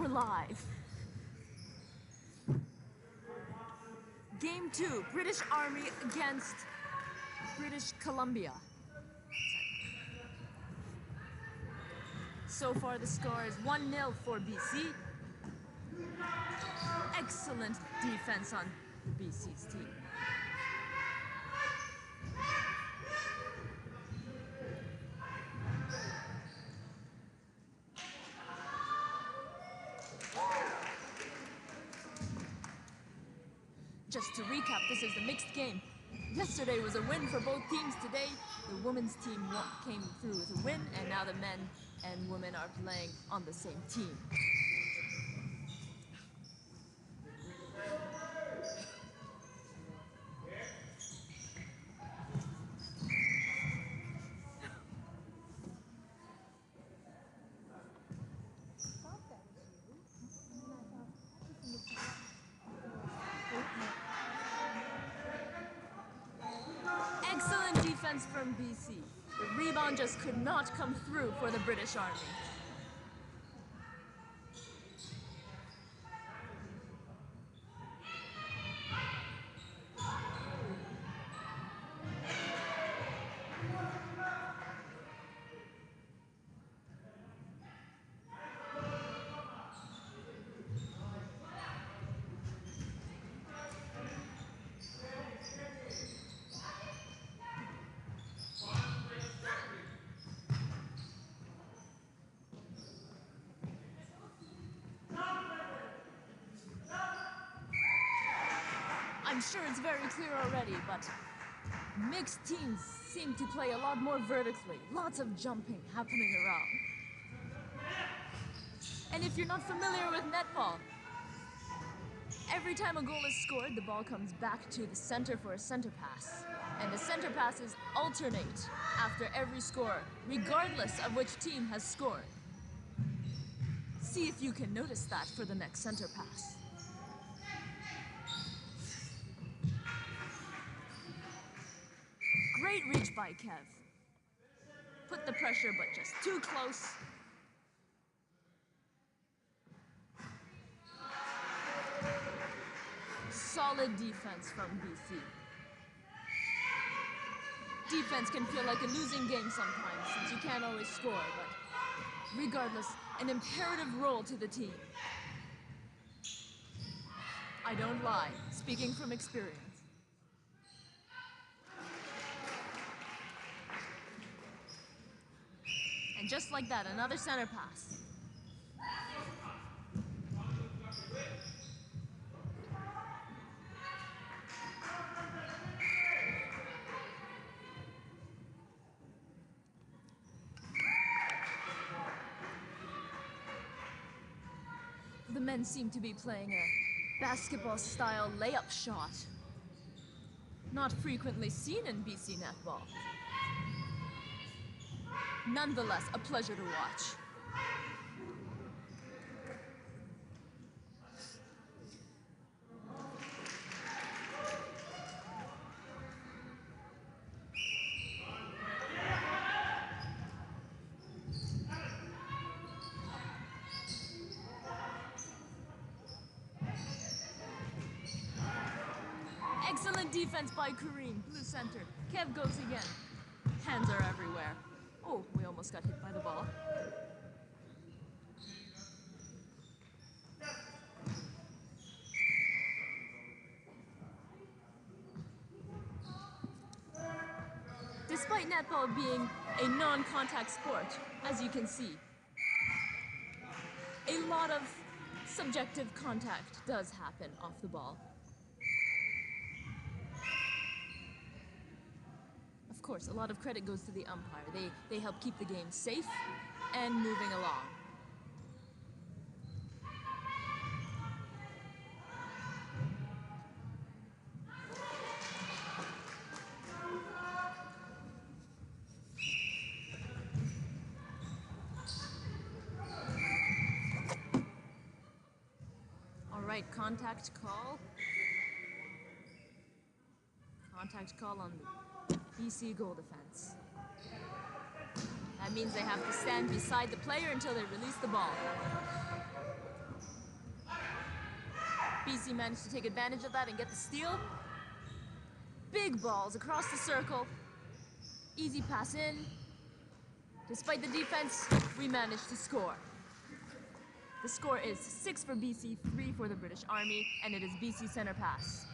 we're live. Game 2, British Army against British Columbia. So far the score is 1-0 for BC. Excellent defense on the BC's team. Just to recap, this is the mixed game. Yesterday was a win for both teams. Today, the women's team came through with a win, and now the men and women are playing on the same team. Excellent defense from BC. The rebound just could not come through for the British Army. I'm sure it's very clear already, but mixed teams seem to play a lot more vertically. Lots of jumping happening around. And if you're not familiar with netball, every time a goal is scored, the ball comes back to the center for a center pass. And the center passes alternate after every score, regardless of which team has scored. See if you can notice that for the next center pass. Great reach by Kev. Put the pressure, but just too close. Solid defense from BC. Defense can feel like a losing game sometimes, since you can't always score, but regardless, an imperative role to the team. I don't lie, speaking from experience. And just like that, another center pass. The men seem to be playing a basketball-style layup shot. Not frequently seen in BC netball. Nonetheless, a pleasure to watch. Excellent defense by Kareem, blue center. Kev goes again. Hands are everywhere. Oh, we almost got hit by the ball. Despite netball being a non-contact sport, as you can see, a lot of subjective contact does happen off the ball. Of course, a lot of credit goes to the umpire. They help keep the game safe and moving along. All right, contact call. Contact call on the BC goal defense. That means they have to stand beside the player until they release the ball. BC managed to take advantage of that and get the steal. Big balls across the circle. Easy pass in. Despite the defense, we managed to score. The score is 6 for BC, 3 for the British Army, and it is BC center pass.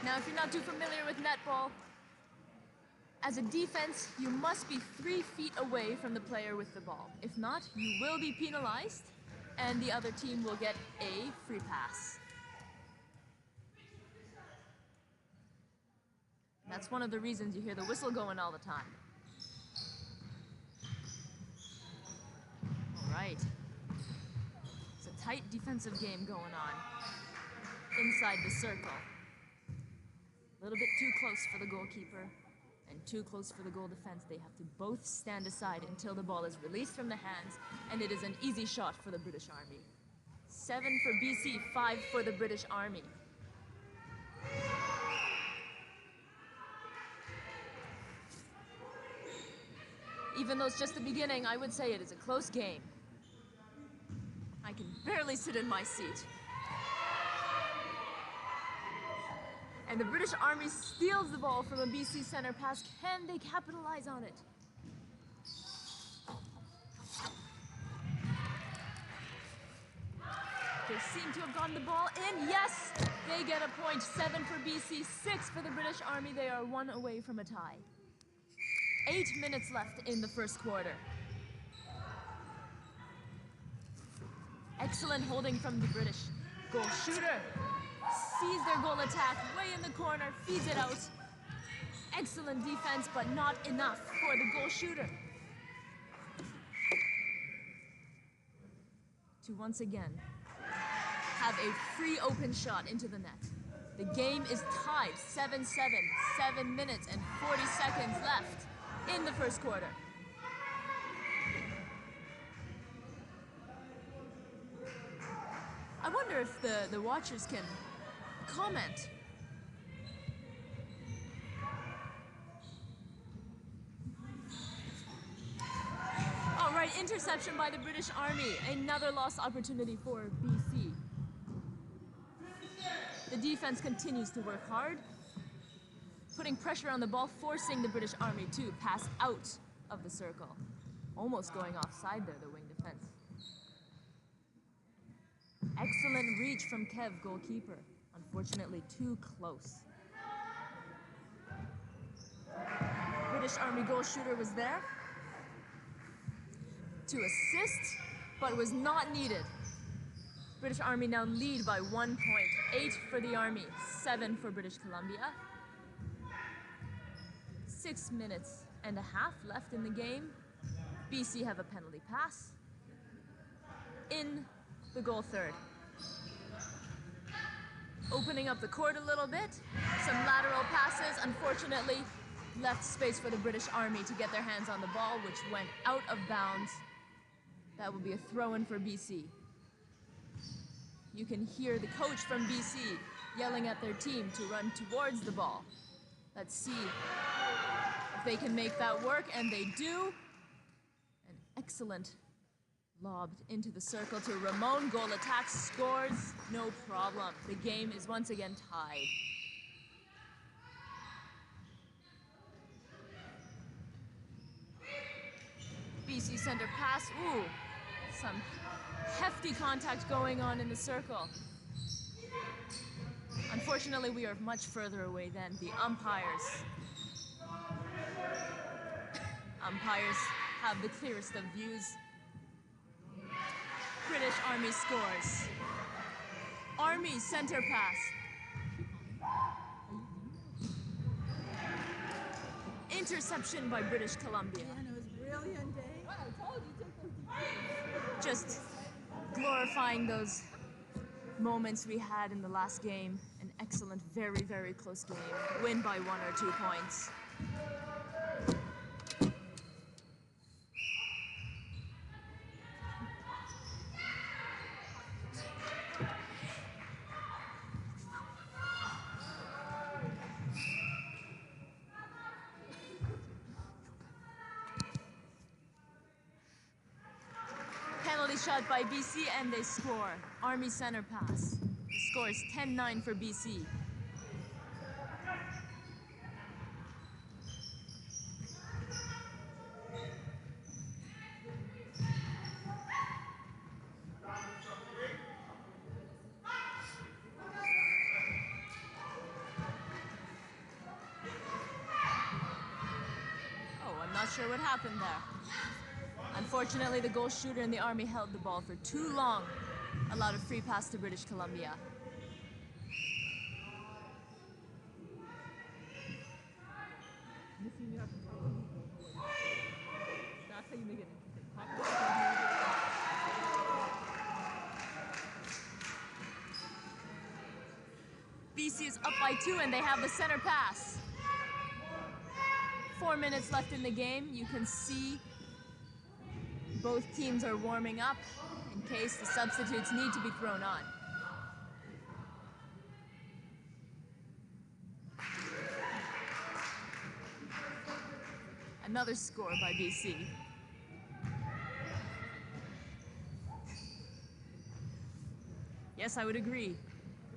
Now, if you're not too familiar with netball, as a defense, you must be 3 feet away from the player with the ball. If not, you will be penalized, and the other team will get a free pass. That's one of the reasons you hear the whistle going all the time. All right. It's a tight defensive game going on inside the circle. A little bit too close for the goalkeeper and too close for the goal defense. They have to both stand aside until the ball is released from the hands, and it is an easy shot for the British Army. 7 for BC, 5 for the British Army. Even though it's just the beginning, I would say it is a close game. I can barely sit in my seat. And the British Army steals the ball from a BC center pass. Can they capitalize on it? They seem to have gotten the ball in. Yes, they get a point. 7 for BC, 6 for the British Army. They are 1 away from a tie. 8 minutes left in the first quarter. Excellent holding from the British. Goal shooter sees their goal attack way in the corner, feeds it out. Excellent defense, but not enough for the goal shooter to once again have a free open shot into the net. The game is tied 7-7, 7 minutes and 40 seconds left in the first quarter. I wonder if the watchers can comment. All right, interception by the British Army. Another lost opportunity for BC. The defense continues to work hard, putting pressure on the ball, forcing the British Army to pass out of the circle. Almost going offside there, the wing defense. Excellent reach from Kev, goalkeeper. Unfortunately, too close. British Army goal shooter was there to assist, but was not needed. British Army now lead by 1 point. 8 for the Army, 7 for British Columbia. 6 minutes and a half left in the game. BC have a penalty pass in the goal third. Opening up the court a little bit. Some lateral passes, unfortunately, left space for the British Army to get their hands on the ball, which went out of bounds. That will be a throw-in for BC. You can hear the coach from BC yelling at their team to run towards the ball. Let's see if they can make that work, and they do. An excellent lobbed into the circle to Ramon. Goal attack, scores, no problem. The game is once again tied. BC center pass, ooh, some hefty contact going on in the circle. Unfortunately, we are much further away than the umpires. Umpires have the clearest of views. British Army scores. Army center pass. Interception by British Columbia. Yeah, it was brilliant, eh? Well, I told you, take those. Just glorifying those moments we had in the last game. An excellent, very, very close game. Win by 1 or 2 points. shot by BC and they score. Army center pass. The score is 10-9 for BC. Oh, I'm not sure what happened there. Unfortunately, the goal shooter in the Army held the ball for too long, allowed a free pass to British Columbia. That's how you make it interesting. BC is up by 2 and they have the center pass. 4 minutes left in the game. You can see both teams are warming up in case the substitutes need to be thrown on. Another score by BC. Yes, I would agree.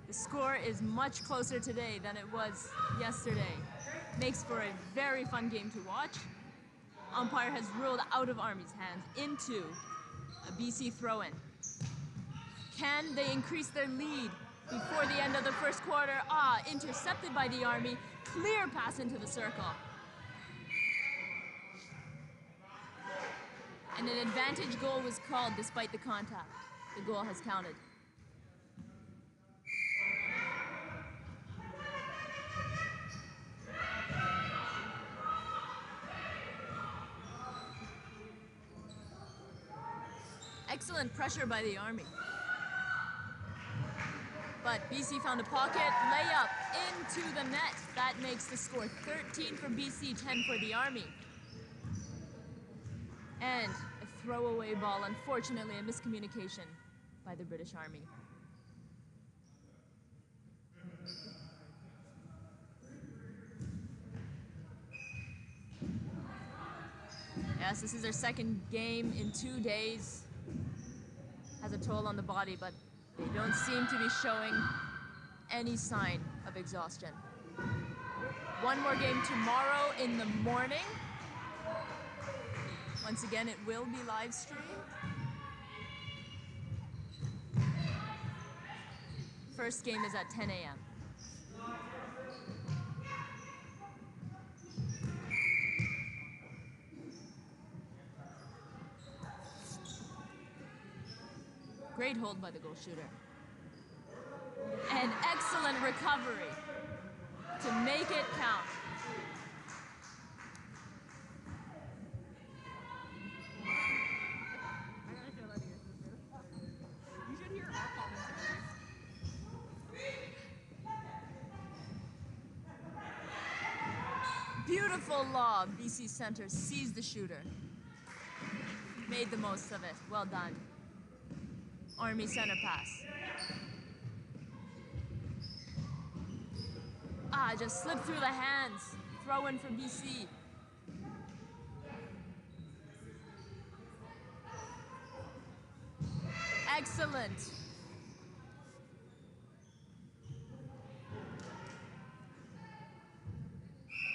The score is much closer today than it was yesterday. Makes for a very fun game to watch. Umpire has ruled out of Army's hands into a BC throw-in. Can they increase their lead before the end of the first quarter? Intercepted by the Army. Clear pass into the circle. And an advantage goal was called despite the contact. The goal has counted. Excellent pressure by the Army. But BC found a pocket, layup into the net. That makes the score 13 for BC, 10 for the Army. And a throwaway ball, unfortunately a miscommunication by the British Army. Yes, this is their second game in 2 days. Has a toll on the body, but they don't seem to be showing any sign of exhaustion. One more game tomorrow in the morning. Once again, it will be live streamed. First game is at 10 a.m. Great hold by the goal shooter. An excellent recovery to make it count. You should hear our commentary. Beautiful lob. BC center sees the shooter. Made the most of it. Well done. Army center pass. Just slipped through the hands. Throw in for BC. Excellent.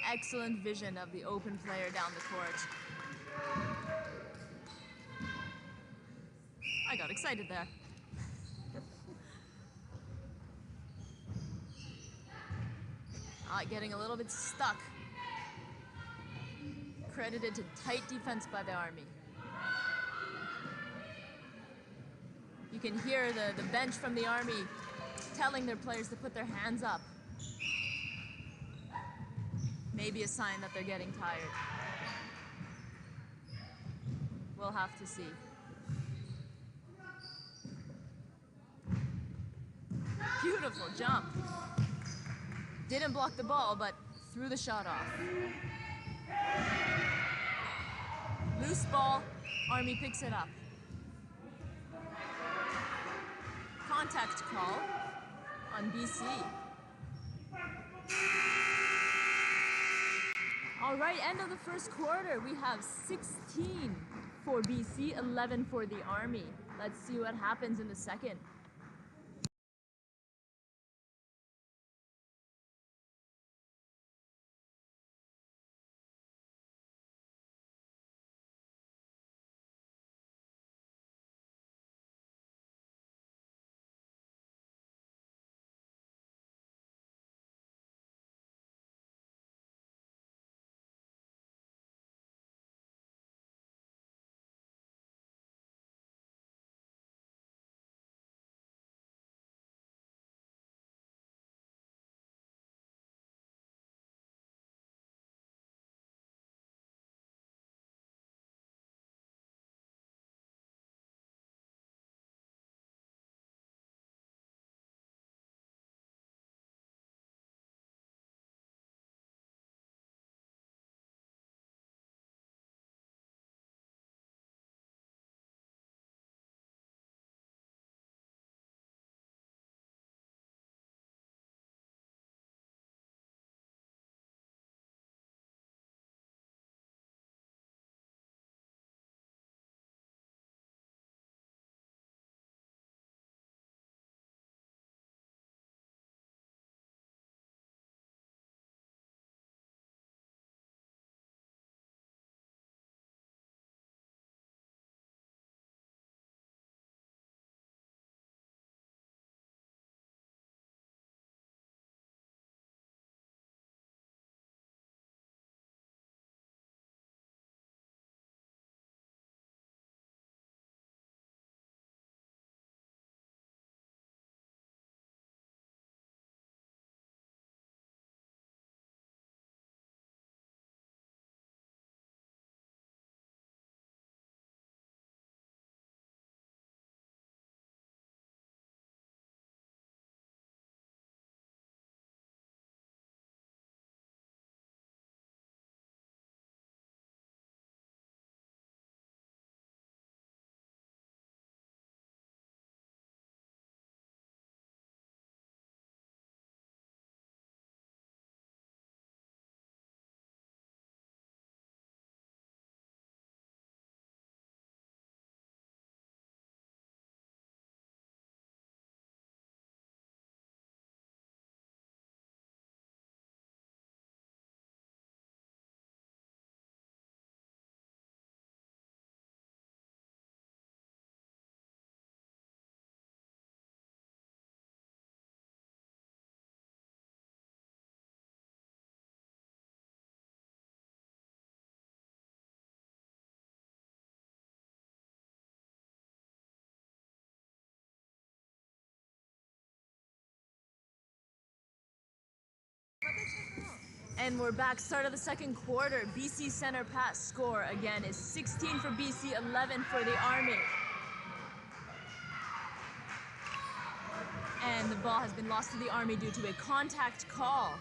Excellent vision of the open player down the court. I got excited there. Getting a little bit stuck. Credited to tight defense by the Army. You can hear the bench from the Army telling their players to put their hands up. Maybe a sign that they're getting tired. We'll have to see. Beautiful jump. Didn't block the ball, but threw the shot off. Loose ball, Army picks it up. Contact call on BC. All right, end of the first quarter. We have 16 for BC, 11 for the Army. Let's see what happens in the second. And we're back, start of the second quarter. BC center pass score again is 16 for BC, 11 for the Army. And the ball has been lost to the Army due to a contact call.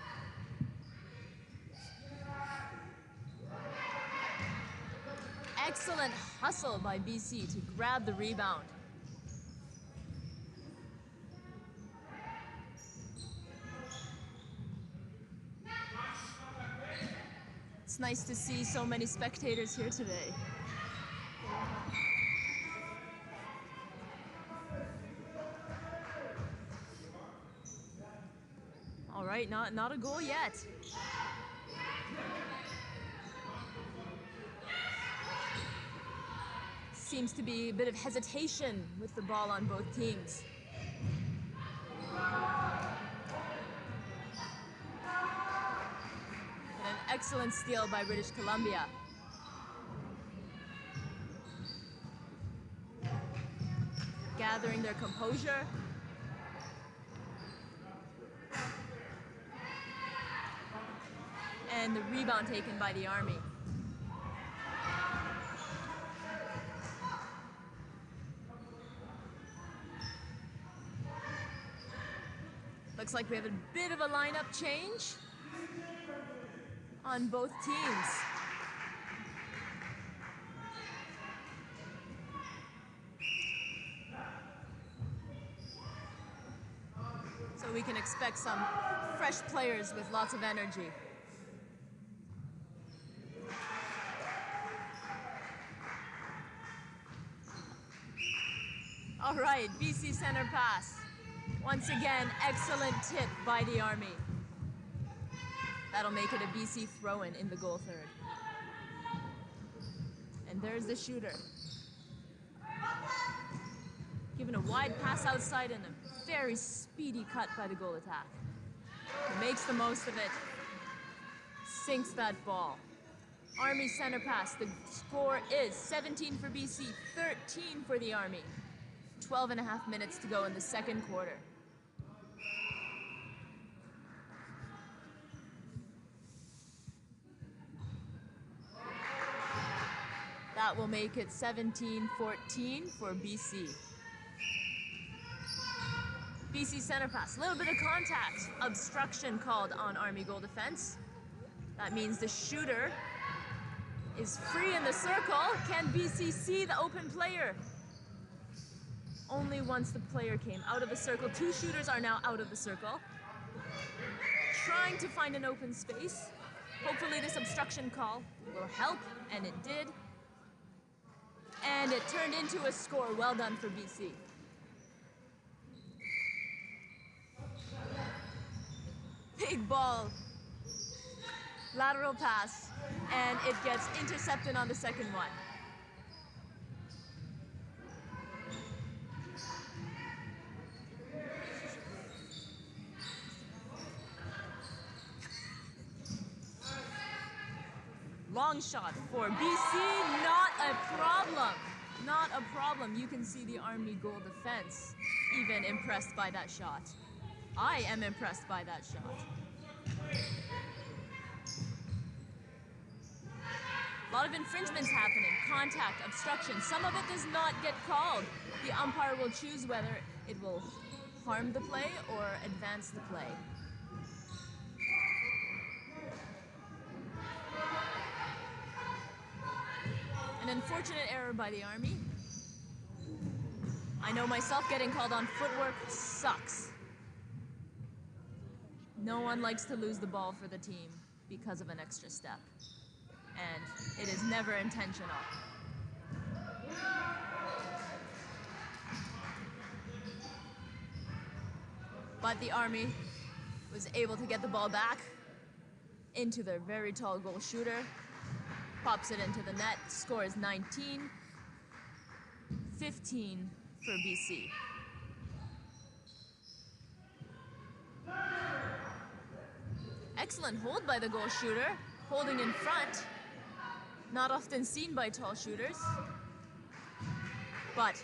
Excellent hustle by BC to grab the rebound. It's nice to see so many spectators here today. All right, not a goal yet. Seems to be a bit of hesitation with the ball on both teams. And an excellent steal by British Columbia. Gathering their composure. And the rebound taken by the Army. Looks like we have a bit of a lineup change on both teams. So we can expect some fresh players with lots of energy. All right, BC center pass. Once again, excellent tip by the Army. That'll make it a BC throw-in in the goal third. And there's the shooter. Given a wide pass outside and a very speedy cut by the goal attack. He makes the most of it. Sinks that ball. Army center pass. The score is 17 for BC, 13 for the Army. 12 and a half minutes to go in the second quarter. That will make it 17-14 for BC. BC center pass, a little bit of contact. Obstruction called on Army goal defense. That means the shooter is free in the circle. Can BC see the open player? Only once the player came out of the circle. Two shooters are now out of the circle. Trying to find an open space. Hopefully this obstruction call will help, and it did. And it turned into a score. Well done for BC. Big ball. Lateral pass, and it gets intercepted on the second one. Long shot for BC, not a problem. Not a problem. You can see the Army goal defense even impressed by that shot. I am impressed by that shot. A lot of infringements happening, contact, obstruction. Some of it does not get called. The umpire will choose whether it will harm the play or advance the play. An unfortunate error by the Army. I know myself, getting called on footwork sucks. No one likes to lose the ball for the team because of an extra step. And it is never intentional. But the Army was able to get the ball back into their very tall goal shooter. Pops it into the net. Score is 19-15 for BC. Excellent hold by the goal shooter, holding in front. Not often seen by tall shooters. But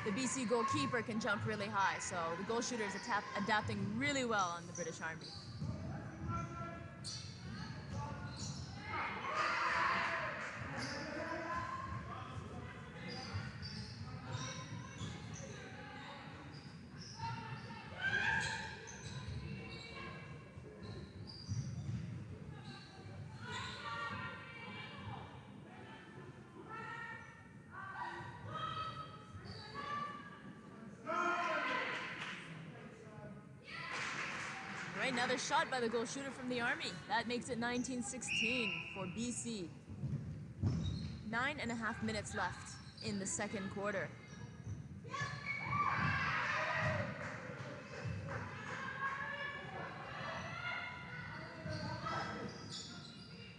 the BC goalkeeper can jump really high, so the goal shooter is adapting really well on the British Army. Another shot by the goal shooter from the Army. That makes it 19-16 for BC. 9.5 minutes left in the second quarter.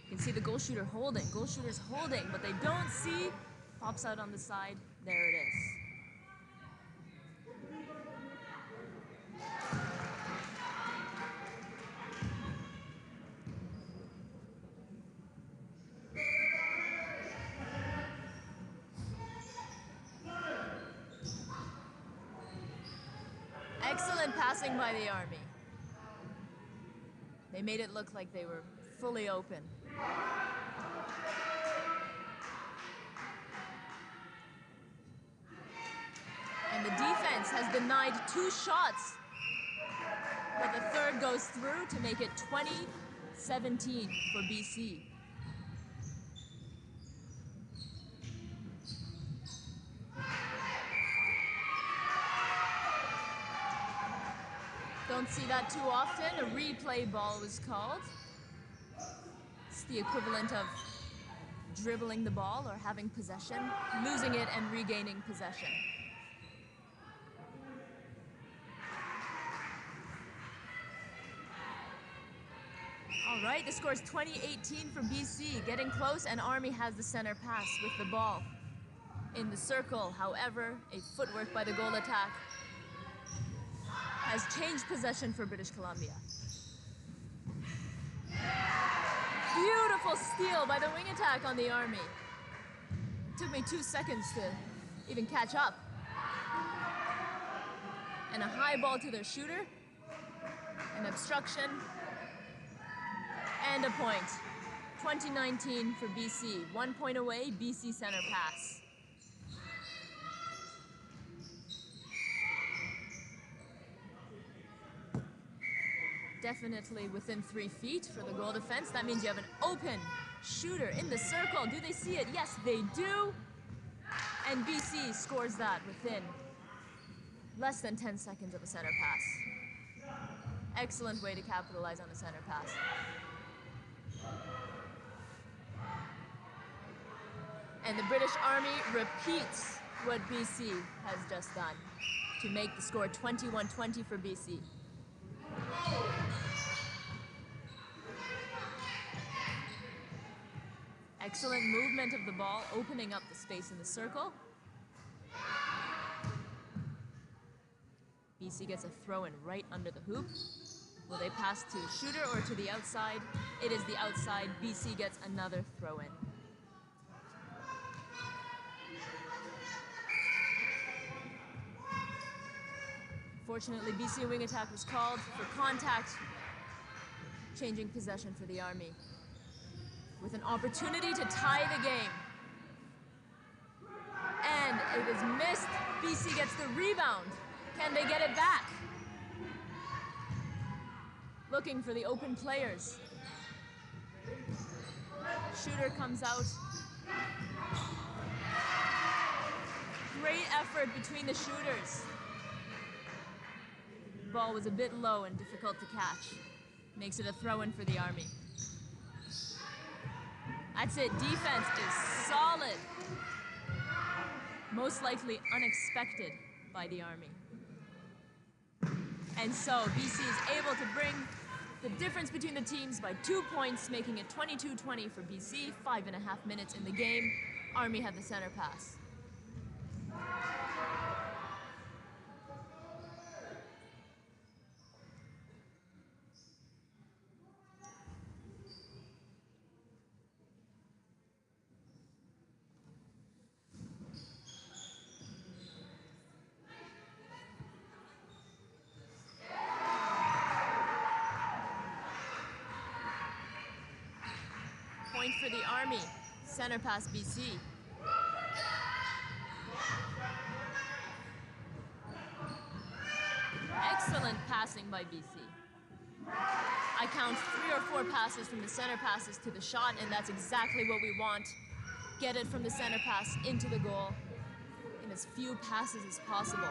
You can see the goal shooter holding. Goal shooter's holding, but they don't see. Pops out on the side. There it is. Excellent passing by the Army. They made it look like they were fully open. And the defense has denied 2 shots. But the third goes through to make it 20-17 for BC. Don't see that too often. A replay ball was called. It's the equivalent of dribbling the ball or having possession, losing it and regaining possession. All right, the score is 20-18 for BC. Getting close, and Army has the center pass with the ball. In the circle, however, a footwork by the goal attack has changed possession for British Columbia. Beautiful steal by the wing attack on the Army. Took me 2 seconds to even catch up. And a high ball to their shooter. An obstruction. And a point. 2019 for BC. 1 point away, BC center pass. Definitely within 3 feet for the goal defense. That means you have an open shooter in the circle. Do they see it? Yes, they do. And BC scores that within less than 10 seconds of a center pass. Excellent way to capitalize on a center pass. And the British Army repeats what BC has just done to make the score 21-20 for BC. Excellent movement of the ball, opening up the space in the circle. BC gets a throw-in right under the hoop. Will they pass to the shooter or to the outside? It is the outside. BC gets another throw-in. Fortunately, BC wing attack was called for contact, changing possession for the Army, with an opportunity to tie the game. And it is missed. BC gets the rebound. Can they get it back? Looking for the open players. Shooter comes out. Great effort between the shooters. Ball was a bit low and difficult to catch. Makes it a throw-in for the Army. That's it. Defense is solid. Most likely unexpected by the Army. And so BC is able to bring the difference between the teams by 2 points, making it 22-20 for BC. 5.5 minutes in the game. Army had the center pass. Point for the Army. Center pass BC. Excellent passing by BC. I count 3 or 4 passes from the center passes to the shot, and that's exactly what we want. Get it from the center pass into the goal in as few passes as possible.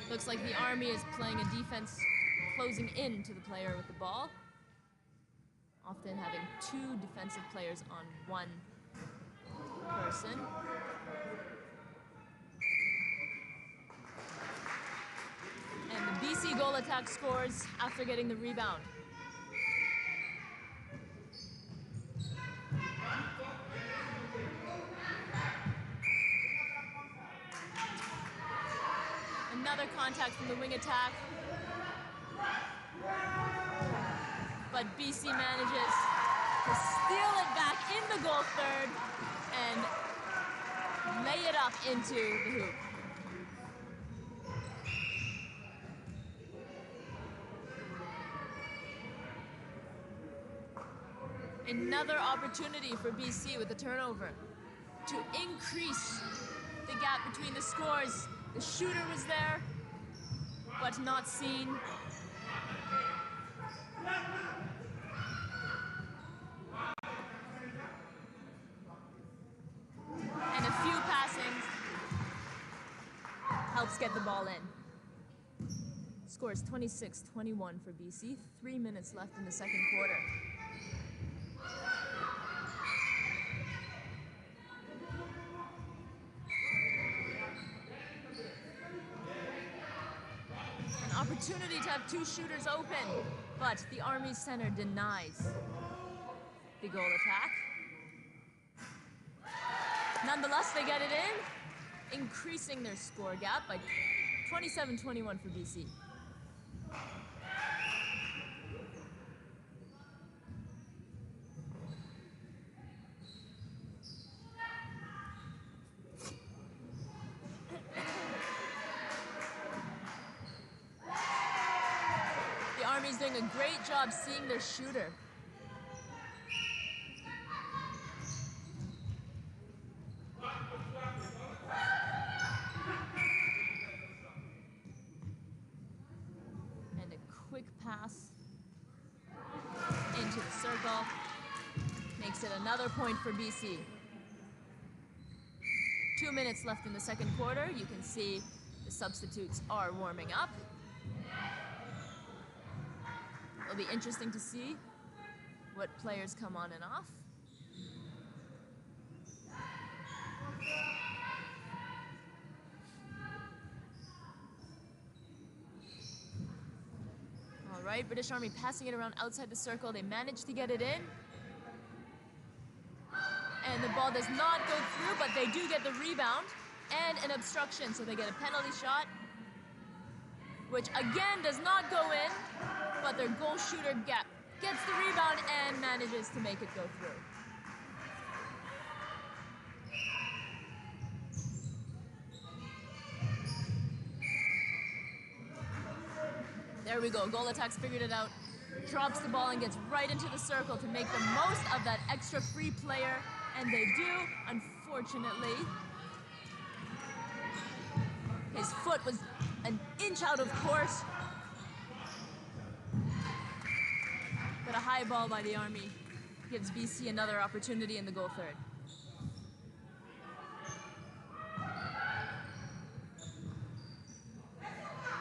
Looks like the Army is playing a defense closing in to the player with the ball, often having 2 defensive players on 1 person. And the BC goal attack scores after getting the rebound. Another contact from the wing attack. But BC manages to steal it back in the goal third and lay it up into the hoop. Another opportunity for BC with the turnover to increase the gap between the scores. The shooter was there, but not seen. And a few passings helps get the ball in. Score is 26-21 for BC. 3 minutes left in the second quarter. An opportunity to have two shooters open, but the Army center denies the goal attack. Nonetheless, they get it in, increasing their score gap by 27-21 for BC. The Army's doing a great job seeing their shooter. And a quick pass into the circle makes it another point for BC. 2 minutes left in the second quarter. You can see the substitutes are warming up. It'll be interesting to see what players come on and off. All right, British Army passing it around outside the circle. They manage to get it in. And the ball does not go through, but they do get the rebound and an obstruction, so they get a penalty shot, which again does not go in, but their goal shooter gets the rebound and manages to make it go through. There we go, goal attacks figured it out. Drops the ball and gets right into the circle to make the most of that extra free player, and they do, unfortunately. His foot was an inch out of course. But a high ball by the Army gives BC another opportunity in the goal third.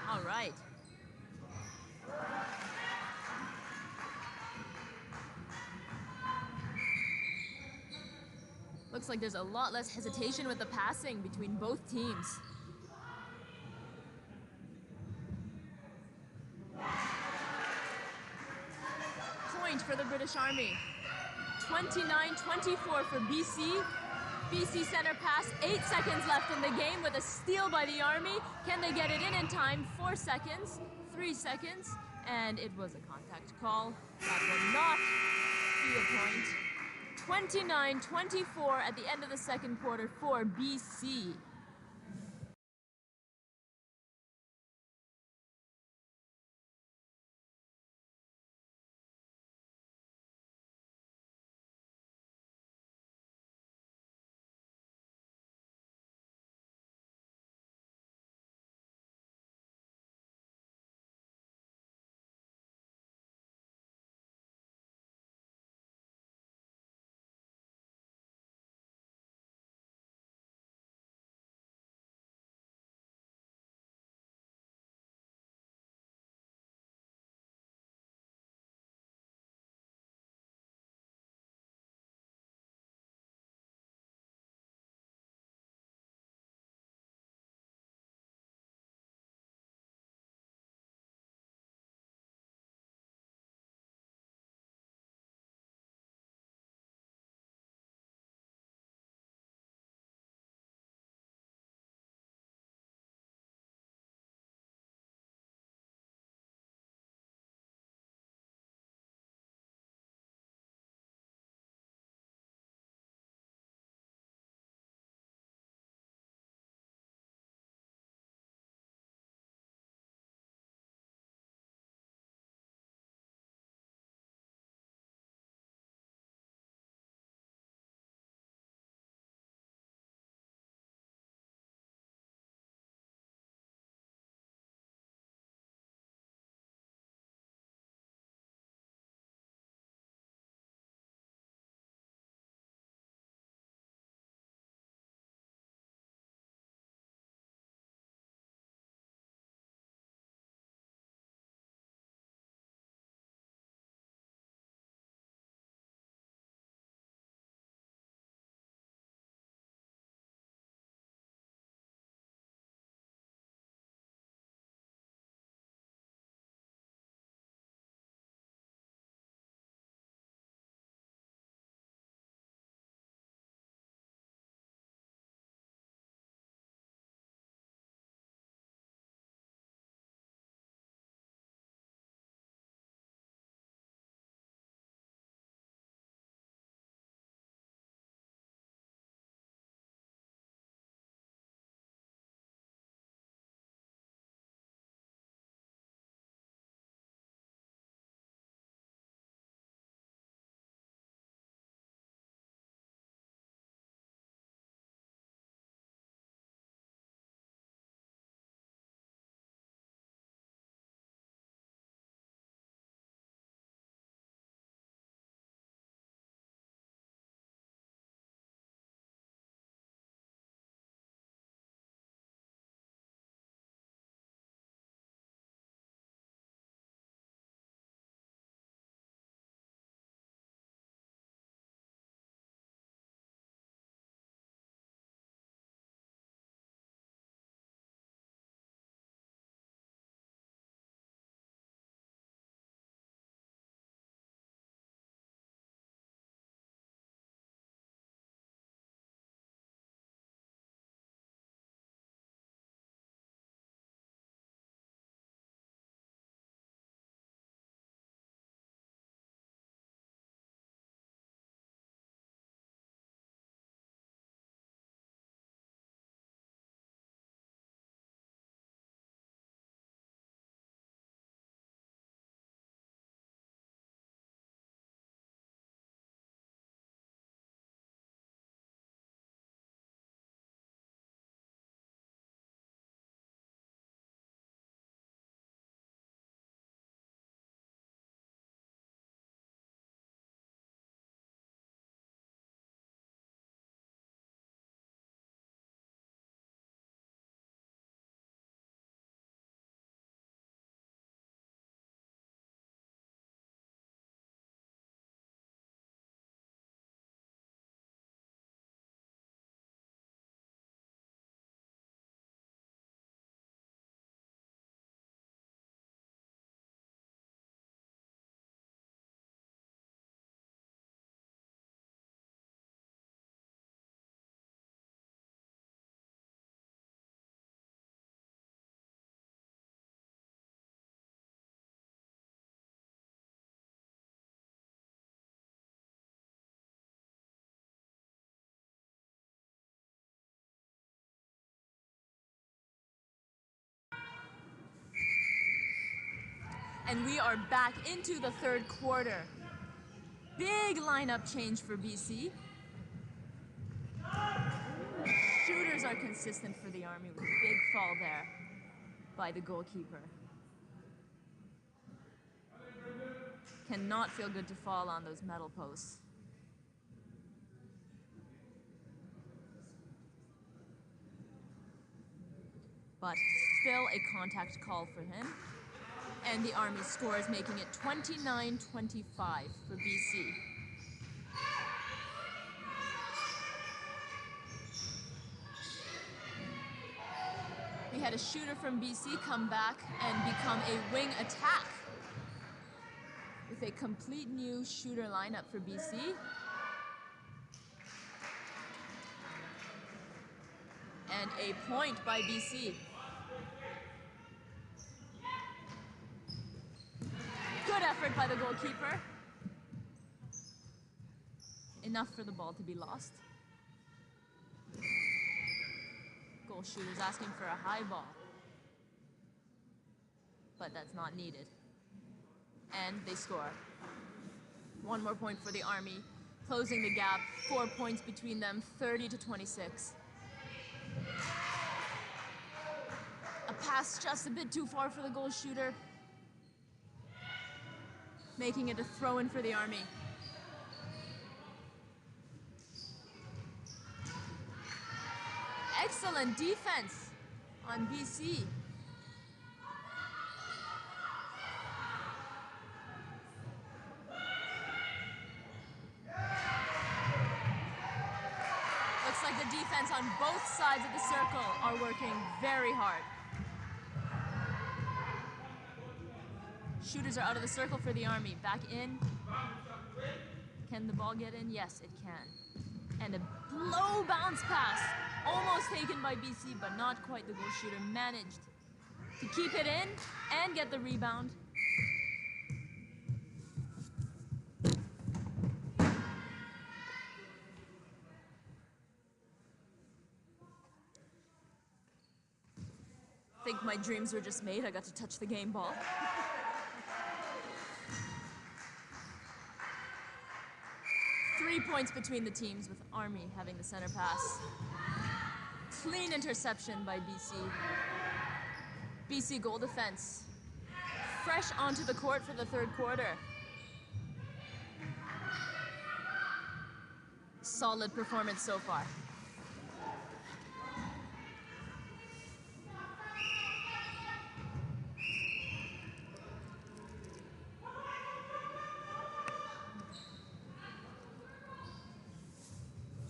All right. Looks like there's a lot less hesitation with the passing between both teams. Point for the British Army. 29-24 for BC. BC center pass, 8 seconds left in the game with a steal by the Army. Can they get it in time? 4 seconds, 3 seconds, and it was a contact call. That will not be a point. 29-24 at the end of the second quarter for BC. And we are back into the third quarter. Big lineup change for BC. Shooters are consistent for the Army with a big fall there by the goalkeeper. Cannot feel good to fall on those metal posts. But still a contact call for him. And the Army scores, making it 29-25 for BC. We had a shooter from BC come back and become a wing attack with a complete new shooter lineup for BC. And a point by BC. Good effort by the goalkeeper. Enough for the ball to be lost. Goal shooter's asking for a high ball. But that's not needed. And they score. One more point for the Army, closing the gap. 4 points between them, 30-26. A pass just a bit too far for the goal shooter, making it a throw-in for the Army. Excellent defense on BC. Looks like the defense on both sides of the circle are working very hard. Shooters are out of the circle for the Army. Back in. Can the ball get in? Yes, it can. And a low bounce pass. Almost taken by BC, but not quite. The goal shooter managed to keep it in and get the rebound. I think my dreams were just made. I got to touch the game ball. Three points between the teams, with Army having the center pass. Clean interception by BC. BC goal defense. Fresh onto the court for the third quarter. Solid performance so far.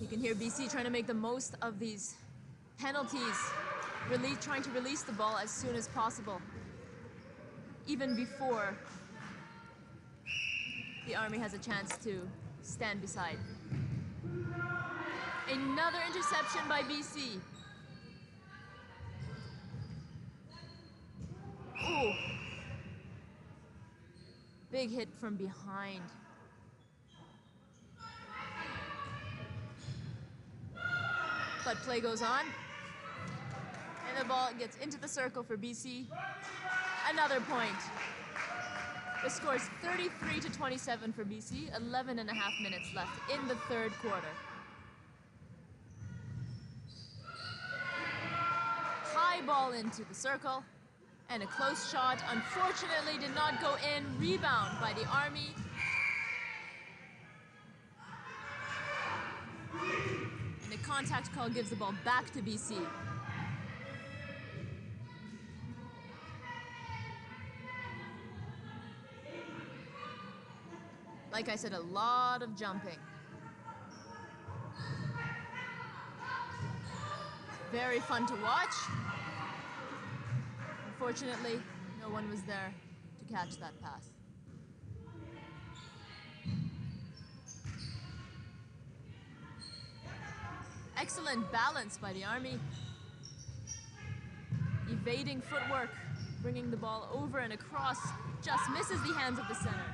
You can hear BC trying to make the most of these penalties, trying to release the ball as soon as possible, even before the Army has a chance to stand beside. Another interception by BC. Ooh. Big hit from behind. But play goes on. And the ball gets into the circle for BC. Another point. The score is 33-27 for BC. 11 and a half minutes left in the third quarter. High ball into the circle. And a close shot, unfortunately, did not go in. Rebound by the Army. And a contact call gives the ball back to BC. Like I said, a lot of jumping. Very fun to watch. Unfortunately, no one was there to catch that pass. Excellent balance by the Army. Evading footwork, bringing the ball over and across, just misses the hands of the center.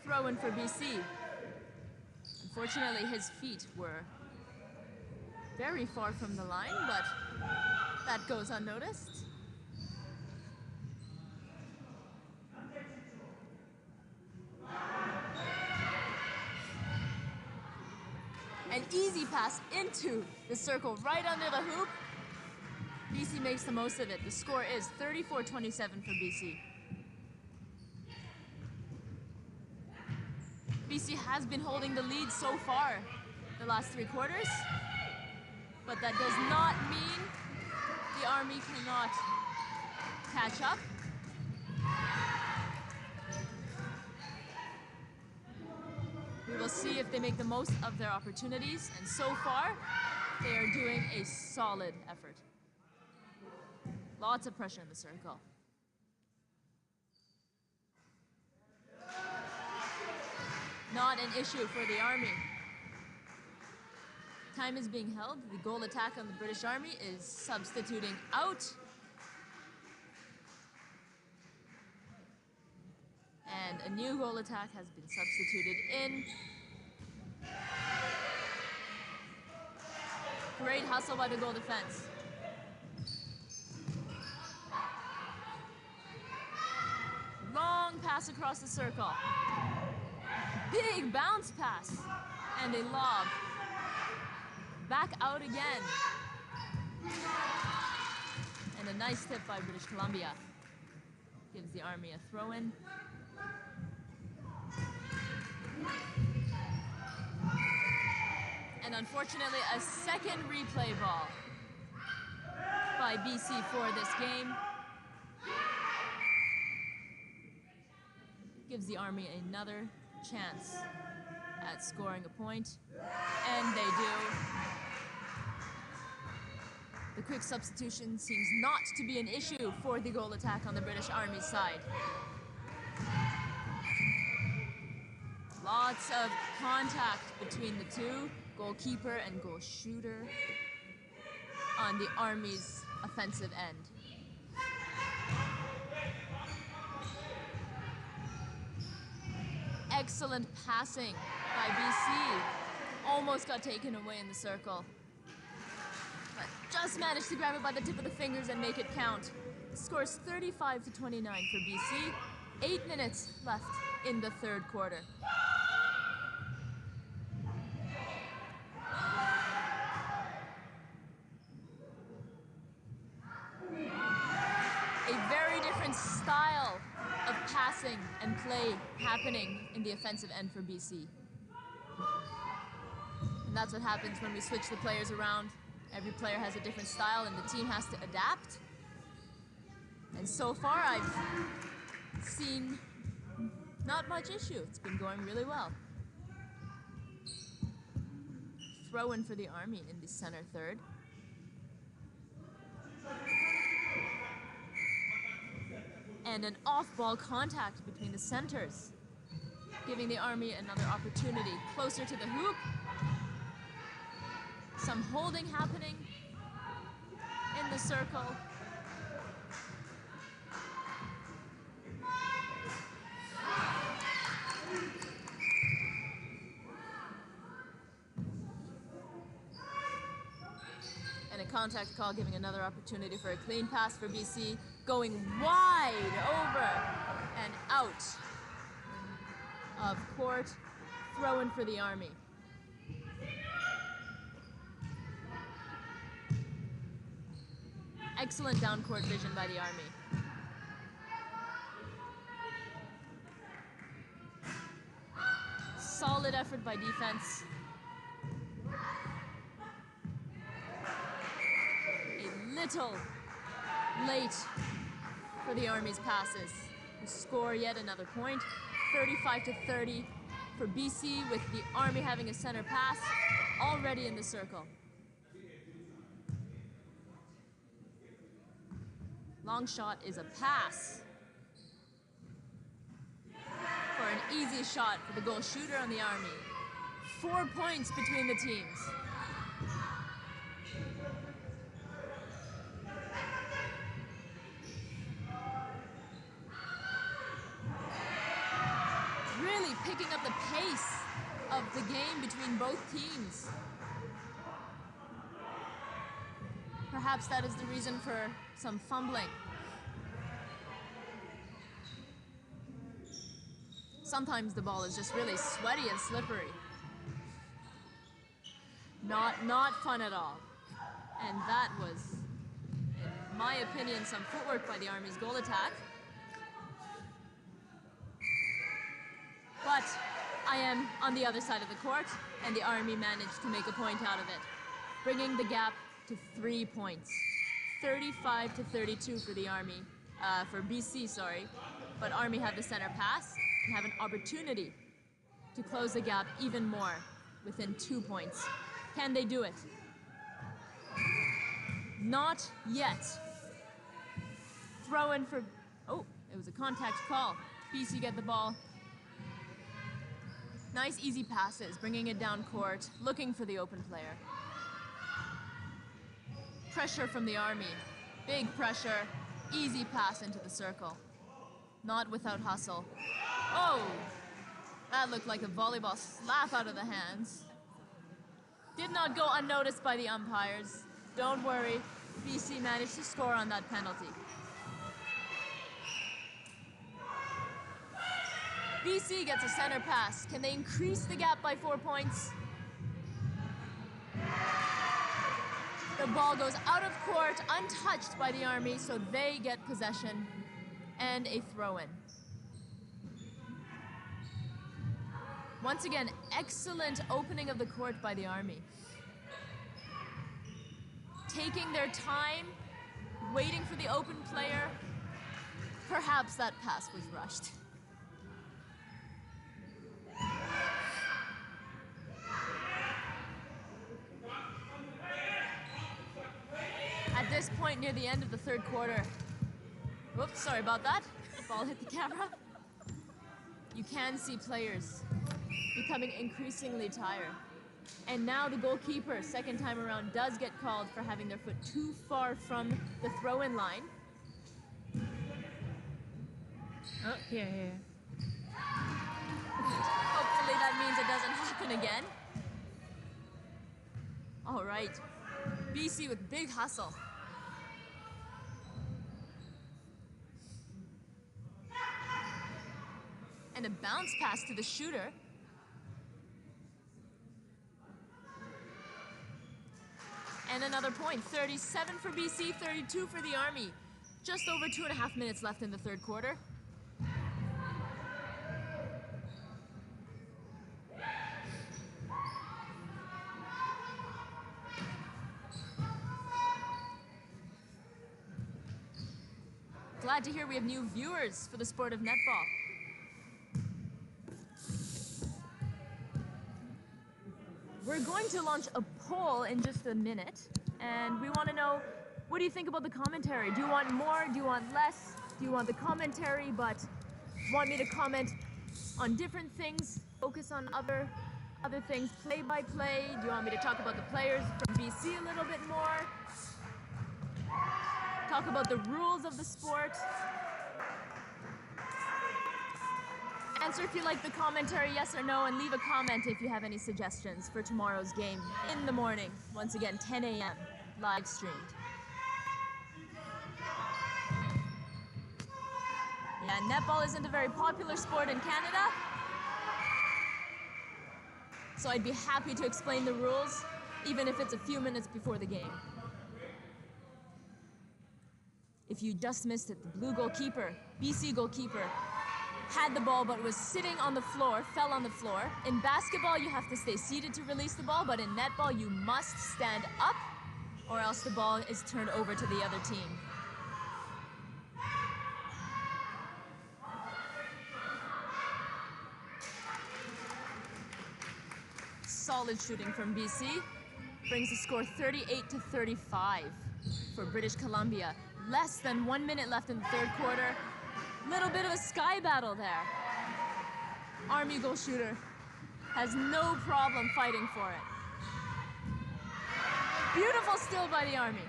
Throw-in for BC. Unfortunately, his feet were very far from the line, but that goes unnoticed. pass into the circle right under the hoop. BC makes the most of it. The score is 34-27 for BC. BC has been holding the lead so far the last 3 quarters, but that does not mean the Army cannot catch up. We will see if they make the most of their opportunities, and so far, they are doing a solid effort. Lots of pressure in the circle. Not an issue for the Army. Time is being held. The goal attack on the British Army is substituting out. And a new goal attack has been substituted in. Great hustle by the goal defense. Long pass across the circle. Big bounce pass. And a lob. Back out again. And a nice tip by British Columbia. Gives the Army a throw-in. And unfortunately, a second replay ball by BC for this game. Gives the Army another chance at scoring a point. And they do. The quick substitution seems not to be an issue for the goal attack on the British Army side. Lots of contact between the two, goalkeeper and goal shooter, on the Army's offensive end. Excellent passing by BC. Almost got taken away in the circle. But just managed to grab it by the tip of the fingers and make it count. Scores 35-29 for BC. 8 minutes left in the third quarter. A very different style of passing and play happening in the offensive end for BC. And that's what happens when we switch the players around. Every player has a different style and the team has to adapt. And so far I've seen not much issue. It's been going really well. Throw in for the Army in the center third. And an off-ball contact between the centers, giving the Army another opportunity closer to the hoop. Some holding happening in the circle. And a contact call giving another opportunity for a clean pass for BC, going wide over and out of court. Throw in for the Army. Excellent down-court vision by the Army. Solid effort by defense. A little late for the Army's passes. We score yet another point. 35-30 for BC, with the Army having a center pass already in the circle. Long shot is a pass for an easy shot for the goal shooter on the Army. 4 points between the teams. Really picking up the pace of the game between both teams. Perhaps that is the reason for some fumbling. Sometimes the ball is just really sweaty and slippery. Not fun at all. And that was, in my opinion, some footwork by the Army's goal attack. But I am on the other side of the court, and the Army managed to make a point out of it, bringing the gap to 3 points. 35 to 32 for the Army, for BC, sorry. But Army have the center pass and have an opportunity to close the gap even more within 2 points. Can they do it? Not yet. Throw in for, oh, it was a contact call. BC get the ball. Nice easy passes, bringing it down court, looking for the open player. Pressure from the Army. Big pressure, easy pass into the circle. Not without hustle. Oh! That looked like a volleyball slap out of the hands. Did not go unnoticed by the umpires. Don't worry, BC managed to score on that penalty. BC gets a center pass. Can they increase the gap by 4 points? The ball goes out of court, untouched by the Army, so they get possession and a throw-in. Once again, excellent opening of the court by the Army. Taking their time, waiting for the open player. Perhaps that pass was rushed. At this point near the end of the third quarter, whoops, sorry about that. The ball hit the camera. You can see players becoming increasingly tired. And now the goalkeeper, second time around, does get called for having their foot too far from the throw-in line. Oh, here. Hopefully that means it doesn't happen again. All right, BC with big hustle. And a bounce pass to the shooter. And another point, 37 for BC, 32 for the Army. Just over 2.5 minutes left in the third quarter. Glad to hear we have new viewers for the sport of netball. We're going to launch a poll in just a minute, and we want to know, what do you think about the commentary? Do you want more? Do you want less? Do you want the commentary, but want me to comment on different things, focus on other things, play by play? Do you want me to talk about the players from BC a little bit more? Talk about the rules of the sport? Answer if you like the commentary, yes or no, and leave a comment if you have any suggestions for tomorrow's game in the morning. Once again, 10 a.m. live streamed. Yeah, netball isn't a very popular sport in Canada, so I'd be happy to explain the rules, even if it's a few minutes before the game. If you just missed it, the blue goalkeeper, BC goalkeeper, had the ball but was sitting on the floor, fell on the floor. In basketball, you have to stay seated to release the ball, but in netball, you must stand up or else the ball is turned over to the other team. Solid shooting from BC. Brings the score 38 to 35 for British Columbia. Less than 1 minute left in the third quarter. Little bit of a sky battle there. Army goal shooter has no problem fighting for it. Beautiful steal by the Army.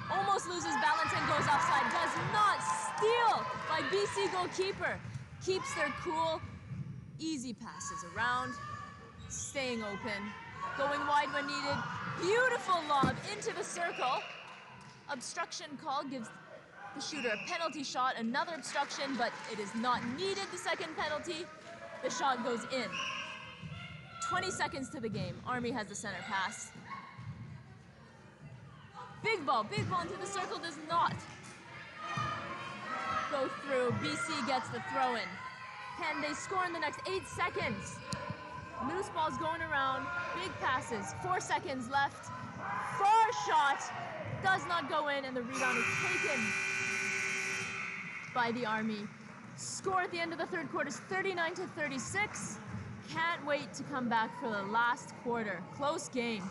Almost loses balance and goes offside. Does not steal by BC goalkeeper. Keeps their cool. Easy passes around. Staying open. Going wide when needed. Beautiful lob into the circle. Obstruction call gives the shooter a penalty shot. Another obstruction, but it is not needed, the second penalty. The shot goes in. 20 seconds to the game. Army has the center pass. Big ball into the circle, does not go through. BC gets the throw in. Can they score in the next 8 seconds? Loose ball's going around, big passes, 4 seconds left. Far shot, does not go in, and the rebound is taken by the Army. Score at the end of the third quarter is 39-36. Can't wait to come back for the last quarter. Close game.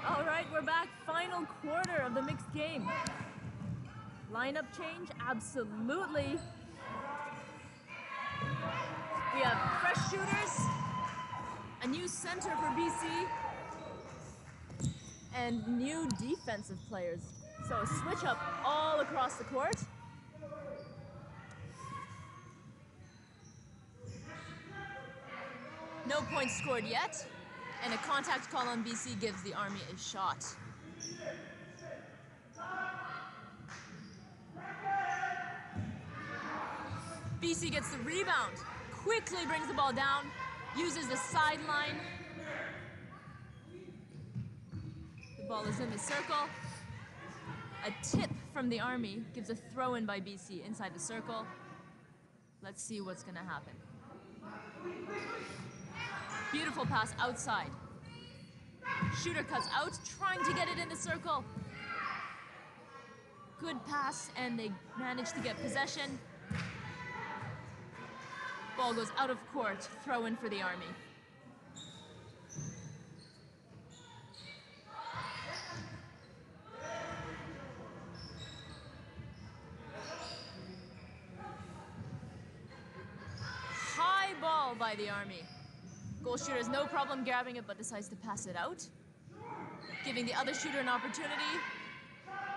All right, we're back. Final quarter of the mixed game. Lineup change? Absolutely. We have fresh shooters, a new center for BC, and new defensive players. So a switch up all across the court. No points scored yet, and a contact call on BC gives the Army a shot. BC gets the rebound, quickly brings the ball down, uses the sideline. The ball is in the circle. A tip from the Army gives a throw in by BC inside the circle. Let's see what's gonna happen. Beautiful pass outside. Shooter cuts out, trying to get it in the circle. Good pass, and they manage to get possession. Ball goes out of court, throw in for the Army. High ball by the Army. Goal shooter has no problem grabbing it, but decides to pass it out, giving the other shooter an opportunity.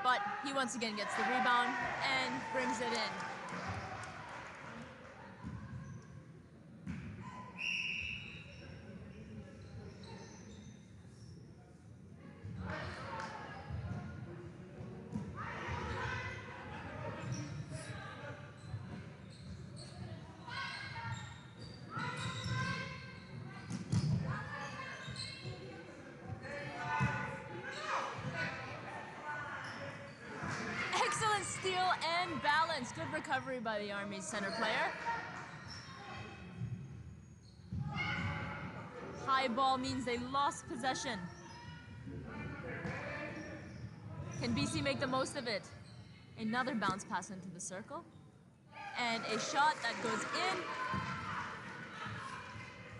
But he once again gets the rebound and brings it in. Excellent steal and balance. Good recovery by the Army's center player. High ball means they lost possession. Can BC make the most of it? Another bounce pass into the circle. And a shot that goes in,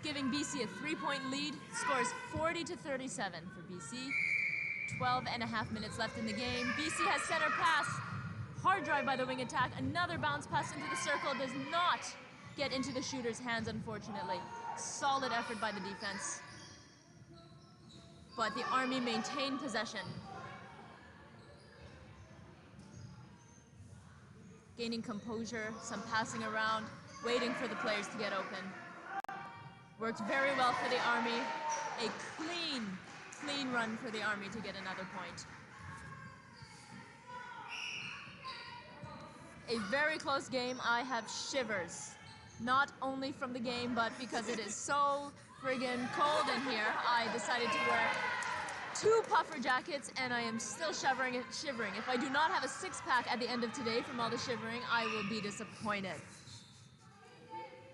giving BC a 3-point lead. Scores 40-37 for BC. 12.5 minutes left in the game. BC has center pass. Hard drive by the wing attack. Another bounce pass into the circle. Does not get into the shooter's hands, unfortunately. Solid effort by the defense. But the Army maintained possession. Gaining composure, some passing around, waiting for the players to get open. Worked very well for the Army. A clean run for the Army to get another point. A very close game. I have shivers. Not only from the game, but because it is so friggin' cold in here, I decided to wear 2 puffer jackets, and I am still shivering. If I do not have a 6-pack at the end of today from all the shivering, I will be disappointed.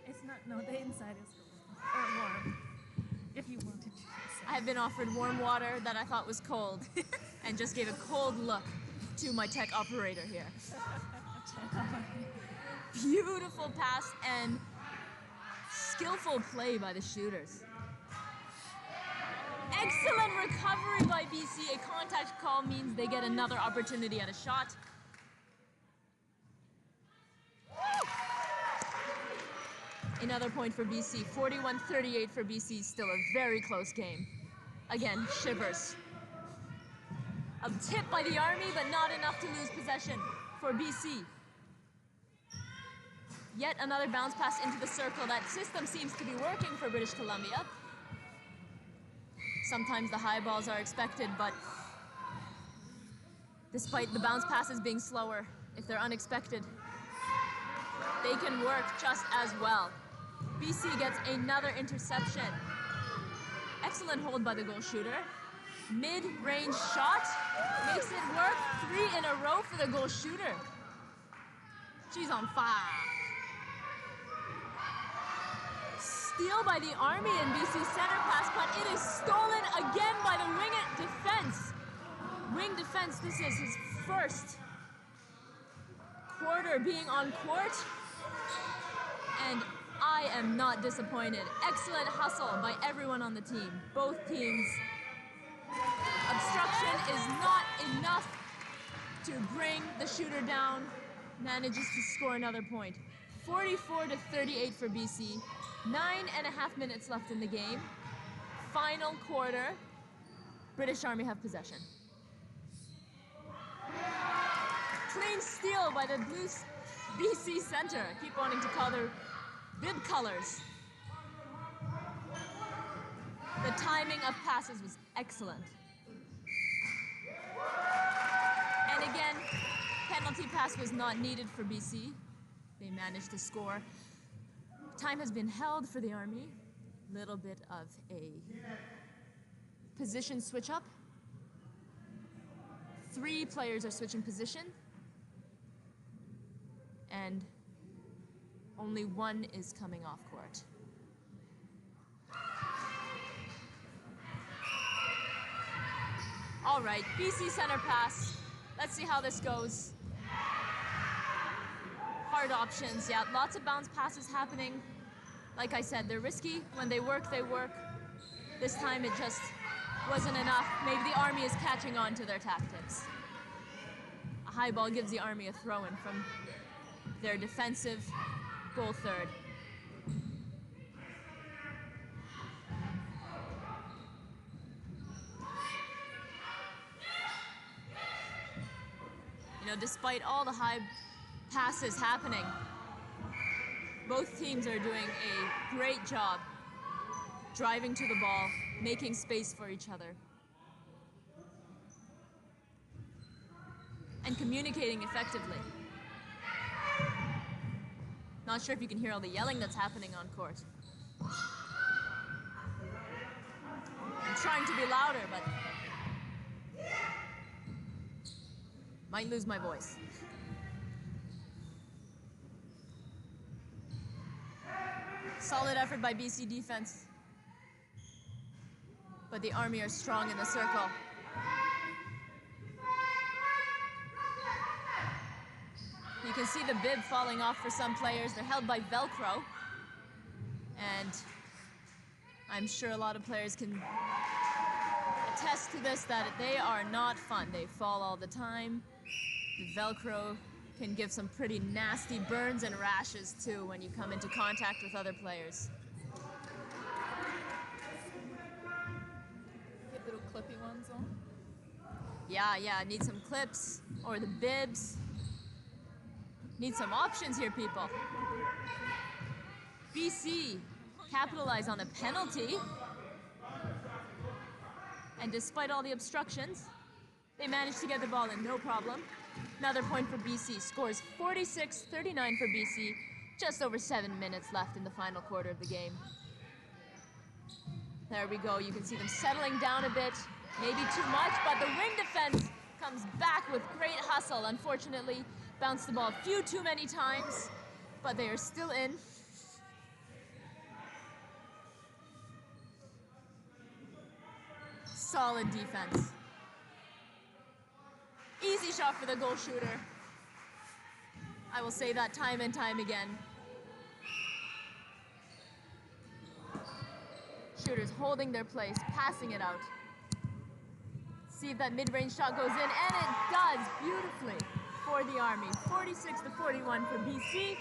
It's not, no, the inside is warm. If you wanted to. I have been offered warm water that I thought was cold, and just gave a cold look to my tech operator here. Beautiful pass and skillful play by the shooters. Excellent recovery by BC. A contact call means they get another opportunity at a shot. Another point for BC. 41-38 for BC. Still a very close game. Again, shivers. A tip by the Army, but not enough to lose possession for BC. Yet another bounce pass into the circle. That system seems to be working for British Columbia. Sometimes the high balls are expected, but despite the bounce passes being slower, if they're unexpected, they can work just as well. BC gets another interception. Excellent hold by the goal shooter. Mid-range shot makes it work. 3 in a row for the goal shooter. She's on fire. Steal by the Army and BC center pass, but it is stolen again by the wing defense. Wing defense, this is his first quarter being on court, and I am not disappointed. Excellent hustle by everyone on the team. Both teams. Obstruction is not enough to bring the shooter down. Manages to score another point. 44-38 for BC. 9.5 minutes left in the game. Final quarter. British Army have possession. Clean steal by the blue BC center. I keep wanting to call their bib colors. The timing of passes was excellent. And again, penalty pass was not needed for BC. They managed to score. Time has been held for the Army. Little bit of a position switch up. 3 players are switching position. And only 1 is coming off court. All right, BC center pass. Let's see how this goes. Hard options, yeah, lots of bounce passes happening. Like I said, they're risky. When they work, they work. This time it just wasn't enough. Maybe the Army is catching on to their tactics. A high ball gives the Army a throw-in from their defensive goal third. know, despite all the high passes happening, both teams are doing a great job driving to the ball, making space for each other, and communicating effectively. Not sure if you can hear all the yelling that's happening on court. I'm trying to be louder, but might lose my voice. Solid effort by BC defense, but the Army are strong in the circle. You can see the bib falling off for some players. They're held by Velcro, and I'm sure a lot of players can attest to this, that they are not fun. They fall all the time. The Velcro can give some pretty nasty burns and rashes too when you come into contact with other players. Get little clippy ones on. Yeah, need some clips or the bibs. Need some options here, people. BC capitalize on a penalty. And despite all the obstructions, they managed to get the ball in, no problem. Another point for BC. Scores 46-39 for BC. Just over 7 minutes left in the final quarter of the game. There we go. You can see them settling down a bit. Maybe too much, but the wing defense comes back with great hustle. Unfortunately, bounced the ball a few too many times, but they are still in. Solid defense. Easy shot for the goal shooter. I will say that time and time again. Shooters holding their place, passing it out. See if that mid-range shot goes in, and it does beautifully for the Army. 46-41 for BC.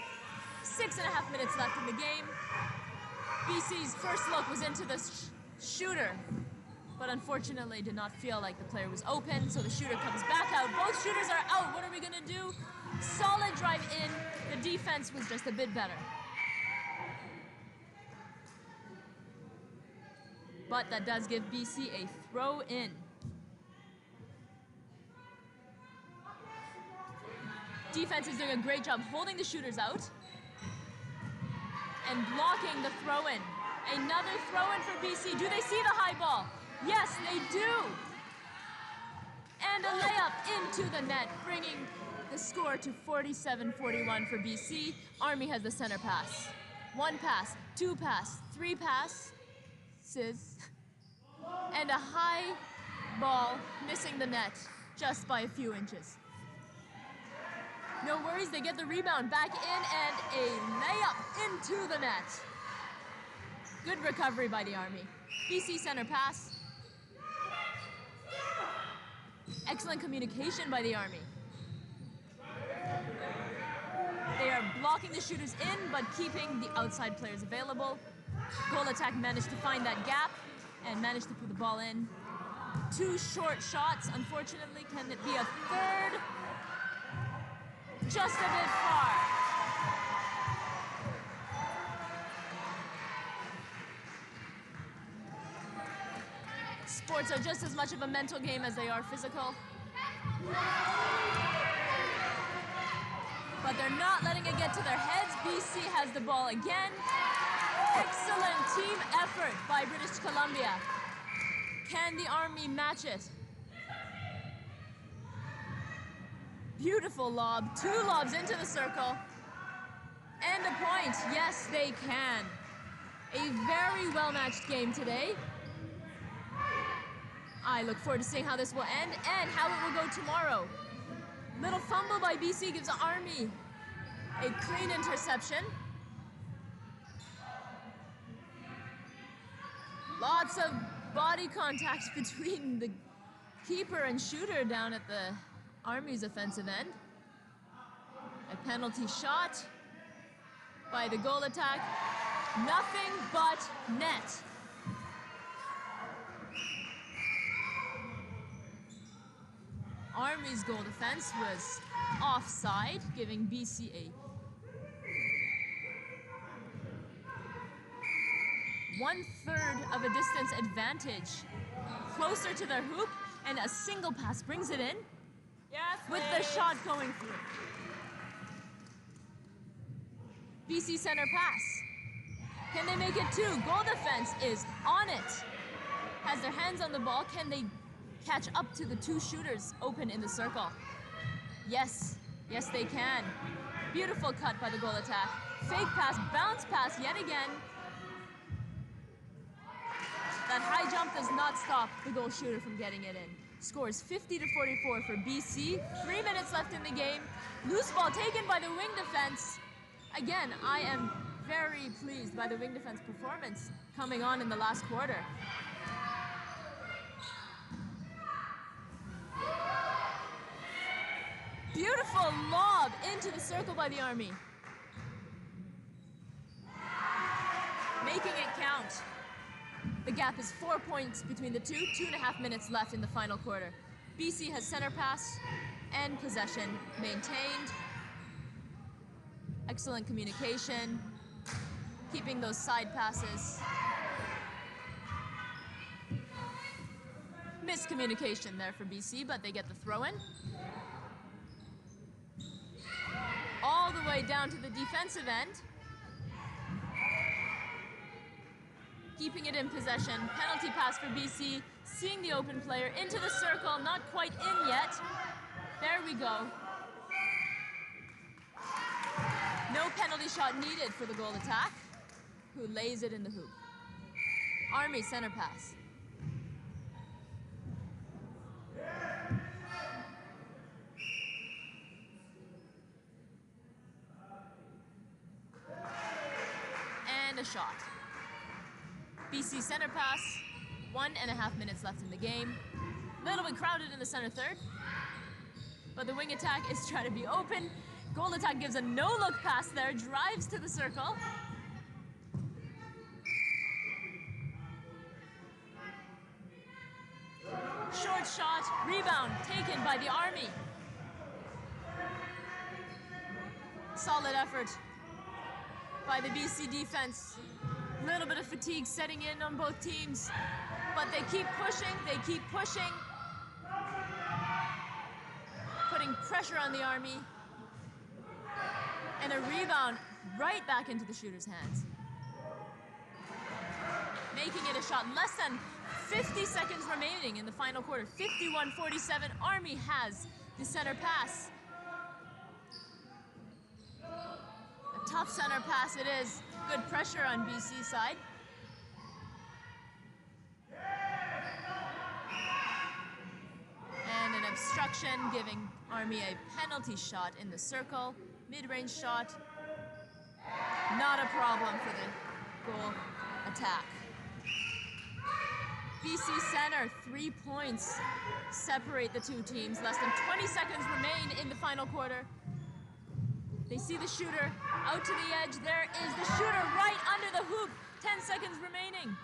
6.5 minutes left in the game. BC's first look was into the shooter, but unfortunately did not feel like the player was open, so the shooter comes back out. Both shooters are out. What are we gonna do? Solid drive in. The defense was just a bit better. But that does give BC a throw in. Defense is doing a great job holding the shooters out and blocking the throw in. Another throw in for BC. Do they see the high ball? Yes, they do. And a layup into the net, bringing the score to 47-41 for BC. Army has the center pass. 1 pass, 2 pass, 3 passes, and a high ball missing the net just by a few inches. No worries, they get the rebound back in and a layup into the net. Good recovery by the Army. BC center pass. Excellent communication by the Army. They are blocking the shooters in, but keeping the outside players available. Goal attack managed to find that gap and managed to put the ball in. 2 short shots, unfortunately. Can it be a third? Just a bit far. Sports are just as much of a mental game as they are physical. But they're not letting it get to their heads. BC has the ball again. Excellent team effort by British Columbia. Can the Army match it? Beautiful lob. 2 lobs into the circle. And a point. Yes, they can. A very well-matched game today. I look forward to seeing how this will end and how it will go tomorrow. Little fumble by BC gives Army a clean interception. Lots of body contact between the keeper and shooter down at the Army's offensive end. A penalty shot by the goal attack. Nothing but net. Army's goal defense was offside, giving BC a 1/3 of a distance advantage. Closer to their hoop, and a single pass brings it in with the shot going through. BC center pass. Can they make it two? Goal defense is on it. Has their hands on the ball. Can they catch up to the two shooters open in the circle? Yes. Yes, they can. Beautiful cut by the goal attack. Fake pass, bounce pass yet again. That high jump does not stop the goal shooter from getting it in. Scores 50-44 for BC. 3 minutes left in the game. Loose ball taken by the wing defense. Again, I am very pleased by the wing defense performance coming on in the last quarter. Beautiful lob into the circle by the Army. Making it count. The gap is 4 points between the two. 2.5 minutes left in the final quarter. BC has center pass and possession maintained. Excellent communication. Keeping those side passes. Miscommunication there for BC, but they get the throw in. All the way down to the defensive end. Keeping it in possession. Penalty pass for BC. Seeing the open player into the circle. Not quite in yet. There we go. No penalty shot needed for the goal attack, who lays it in the hoop. Army center pass. And a shot. BC center pass. 1.5 minutes left in the game. A little bit crowded in the center third, but the wing attack is trying to be open. Goal attack gives a no-look pass there, drives to the circle. Short shot, rebound taken by the Army. Solid effort by the BC defense. A little bit of fatigue setting in on both teams, but they keep pushing, putting pressure on the Army. And a rebound right back into the shooter's hands. Making it a shot. Less than 50 seconds remaining in the final quarter. 51-47. Army has the center pass. A tough center pass it is. Good pressure on BC's side. And an obstruction giving Army a penalty shot in the circle. Mid-range shot, not a problem for the goal attack. BC center, 3 points separate the two teams. Less than 20 seconds remain in the final quarter. They see the shooter out to the edge. There is the shooter right under the hoop. 10 seconds remaining.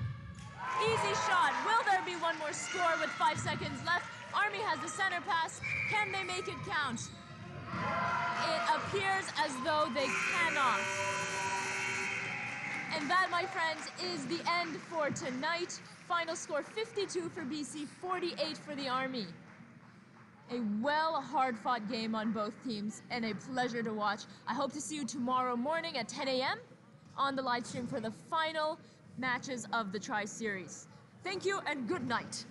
Easy shot. Will there be one more score with 5 seconds left? Army has the center pass. Can they make it count? It appears as though they cannot. And that, my friends, is the end for tonight. Final score 52 for BC, 48 for the Army. A hard-fought game on both teams and a pleasure to watch. I hope to see you tomorrow morning at 10 a.m. on the live stream for the final matches of the Tri-Series. Thank you and good night.